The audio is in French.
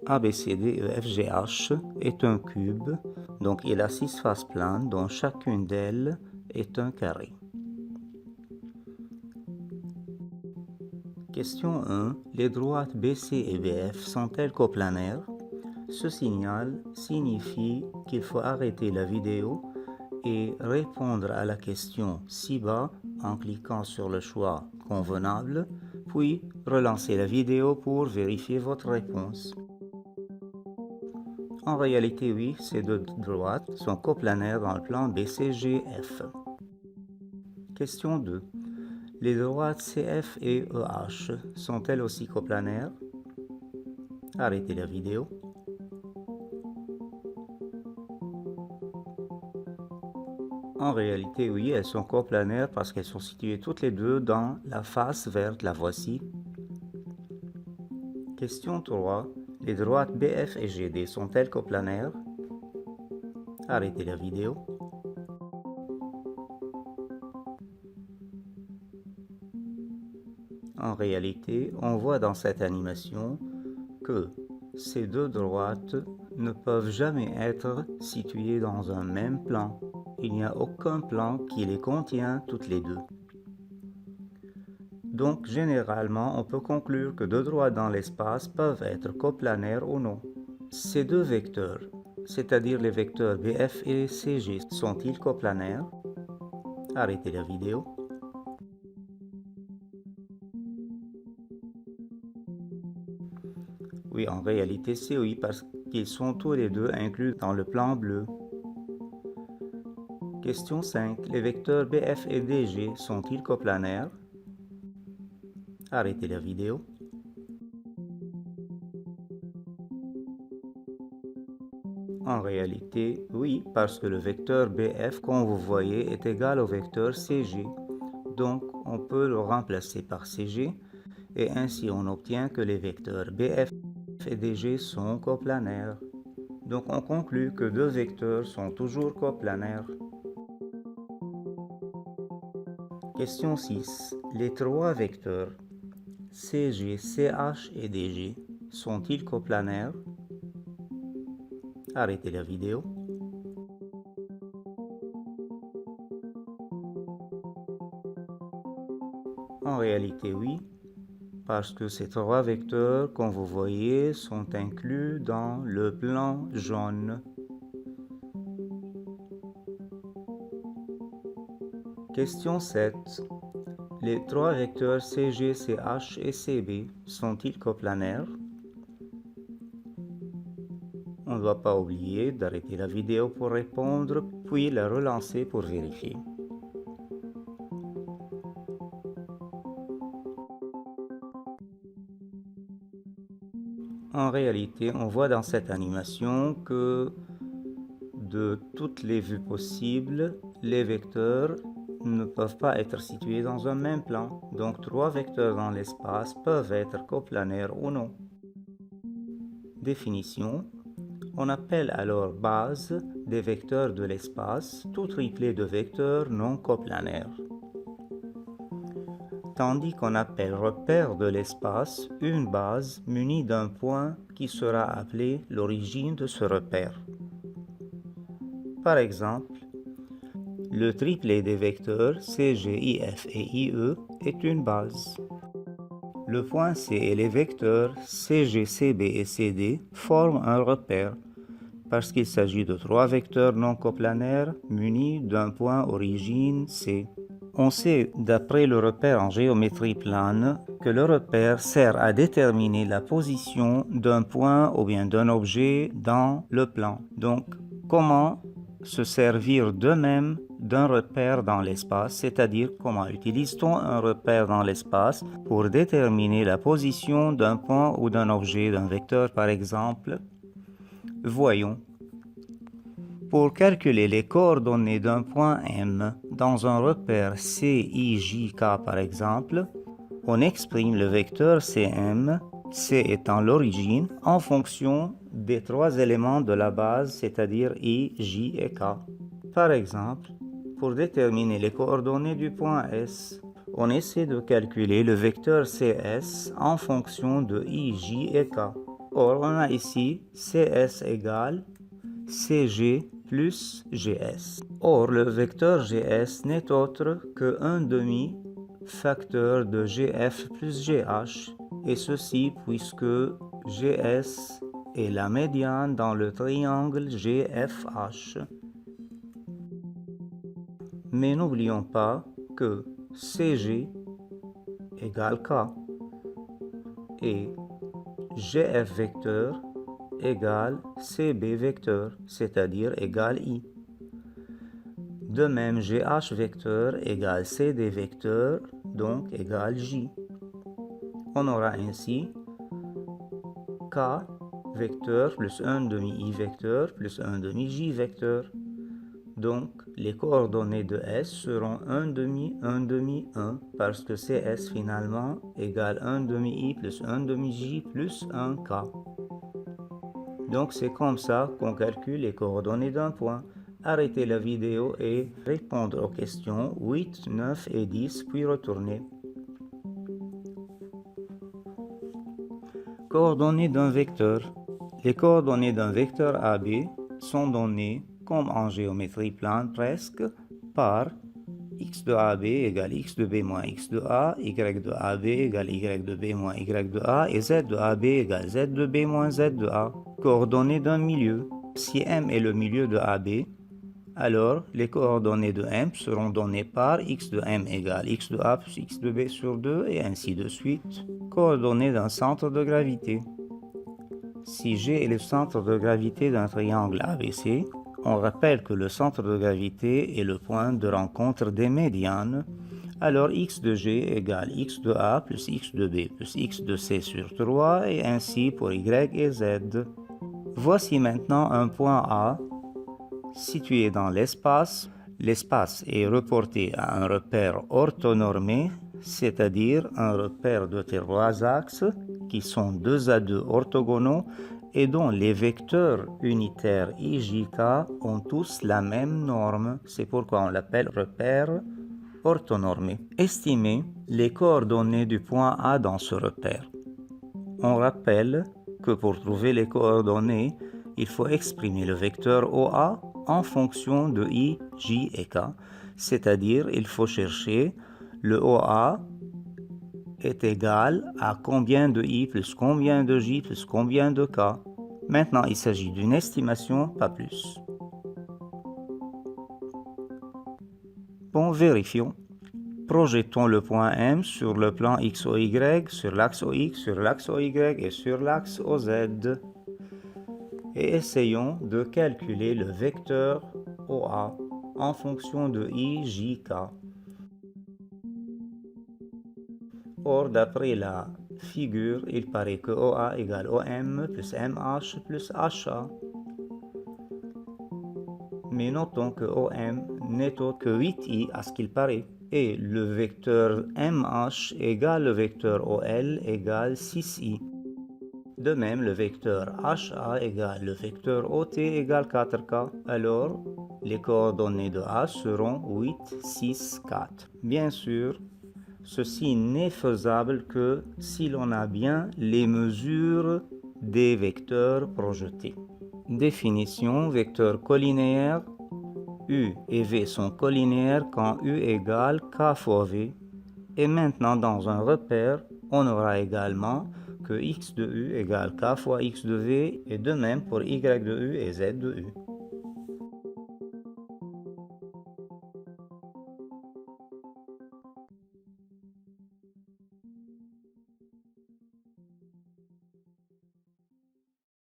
ABCDEFGH est un cube, donc il a 6 faces planes dont chacune d'elles est un carré. Question 1. Les droites BC et BF sont-elles coplanaires? Ce signal signifie qu'il faut arrêter la vidéo et répondre à la question ci-bas en cliquant sur le choix convenable, puis relancer la vidéo pour vérifier votre réponse. En réalité, oui, ces deux droites sont coplanaires dans le plan BCGF. Question 2. Les droites CF et EH sont-elles aussi coplanaires? Arrêtez la vidéo. En réalité, oui, elles sont coplanaires parce qu'elles sont situées toutes les deux dans la face verte, la voici. Question 3. Les droites BF et GD sont-elles coplanaires? Arrêtez la vidéo. En réalité, on voit dans cette animation que ces deux droites ne peuvent jamais être situées dans un même plan. Il n'y a aucun plan qui les contient toutes les deux. Donc, généralement, on peut conclure que deux droites dans l'espace peuvent être coplanaires ou non. Ces deux vecteurs, c'est-à-dire les vecteurs BF et CG, sont-ils coplanaires? Arrêtez la vidéo. Oui, en réalité, c'est oui, parce qu'ils sont tous les deux inclus dans le plan bleu. Question 5. Les vecteurs BF et DG sont-ils coplanaires? Arrêtez la vidéo. En réalité, oui, parce que le vecteur BF, comme vous voyez, est égal au vecteur CG. Donc, on peut le remplacer par CG, et ainsi on obtient que les vecteurs BF et DG sont coplanaires. Donc, on conclut que deux vecteurs sont toujours coplanaires. Question 6. Les trois vecteurs CG, CH et DG sont-ils coplanaires? Arrêtez la vidéo. En réalité, oui, parce que ces trois vecteurs, comme vous voyez, sont inclus dans le plan jaune. Question 7. Les trois vecteurs CG, CH et CB sont-ils coplanaires? On ne doit pas oublier d'arrêter la vidéo pour répondre, puis la relancer pour vérifier. En réalité, on voit dans cette animation que de toutes les vues possibles, les vecteurs ne peuvent pas être situés dans un même plan. Donc, trois vecteurs dans l'espace peuvent être coplanaires ou non. Définition. On appelle alors base des vecteurs de l'espace tout triplé de vecteurs non coplanaires. Tandis qu'on appelle repère de l'espace une base munie d'un point qui sera appelé l'origine de ce repère. Par exemple, le triplet des vecteurs CG, IF et IE est une base. Le point C et les vecteurs CG, CB et CD forment un repère parce qu'il s'agit de trois vecteurs non coplanaires munis d'un point origine C. On sait, d'après le repère en géométrie plane, que le repère sert à déterminer la position d'un point ou bien d'un objet dans le plan. Donc, comment se servir de même d'un repère dans l'espace, c'est-à-dire comment utilise-t-on un repère dans l'espace pour déterminer la position d'un point ou d'un objet, d'un vecteur par exemple. Voyons. Pour calculer les coordonnées d'un point M dans un repère CIJK par exemple, on exprime le vecteur CM, C étant l'origine, en fonction des trois éléments de la base, c'est-à-dire I, J et K. Par exemple, pour déterminer les coordonnées du point S, on essaie de calculer le vecteur CS en fonction de I, J et K. Or, on a ici CS égale CG plus GS. Or, le vecteur GS n'est autre que 1/2 facteur de GF plus GH, et ceci puisque GS est la médiane dans le triangle GFH. Mais n'oublions pas que CG égale K et GF vecteur égale CB vecteur, c'est-à-dire égale I. De même, GH vecteur égale CD vecteur, donc égale J. On aura ainsi K vecteur plus 1/2 I vecteur plus 1/2 J vecteur. Donc, les coordonnées de S seront 1/2, 1/2, 1, parce que CS finalement égale 1/2 I plus 1/2 J plus 1K. Donc, c'est comme ça qu'on calcule les coordonnées d'un point. Arrêtez la vidéo et répondre aux questions 8, 9 et 10, puis retournez. Coordonnées d'un vecteur. Les coordonnées d'un vecteur AB sont données, comme en géométrie plane presque, par x de AB égale x de B moins x de A, y de AB égale y de B moins y de A, et z de AB égale z de B moins z de A. Coordonnées d'un milieu. Si M est le milieu de AB, alors les coordonnées de M seront données par x de M égale x de A plus x de B sur 2, et ainsi de suite. Coordonnées d'un centre de gravité. Si G est le centre de gravité d'un triangle ABC, on rappelle que le centre de gravité est le point de rencontre des médianes, alors x de G égale x de A plus x de B plus x de C sur 3, et ainsi pour y et z. Voici maintenant un point A situé dans l'espace. L'espace est reporté à un repère orthonormé, c'est-à-dire un repère de 3 axes qui sont 2 à 2 orthogonaux et dont les vecteurs unitaires IJK ont tous la même norme. C'est pourquoi on l'appelle repère orthonormé. Estimez les coordonnées du point A dans ce repère. On rappelle que pour trouver les coordonnées, il faut exprimer le vecteur OA en fonction de I, J et K, c'est-à-dire il faut chercher le OA est égal à combien de I plus combien de J plus combien de K. Maintenant, il s'agit d'une estimation, pas plus. Bon, vérifions. Projetons le point M sur le plan XOY, sur l'axe OX, sur l'axe OY et sur l'axe OZ. Et essayons de calculer le vecteur OA en fonction de I, J, K. Or, d'après la figure, il paraît que OA égale OM plus MH plus HA. Mais notons que OM n'est autre que 8i à ce qu'il paraît. Et le vecteur MH égale le vecteur OL égale 6i. De même, le vecteur HA égale le vecteur OT égale 4K. Alors, les coordonnées de A seront 8, 6, 4. Bien sûr, ceci n'est faisable que si l'on a bien les mesures des vecteurs projetés. Définition, vecteur collinéaire. U et V sont collinéaires quand U égale K fois V. Et maintenant, dans un repère, on aura également que x de U égale K fois x de V, et de même pour y de U et z de U.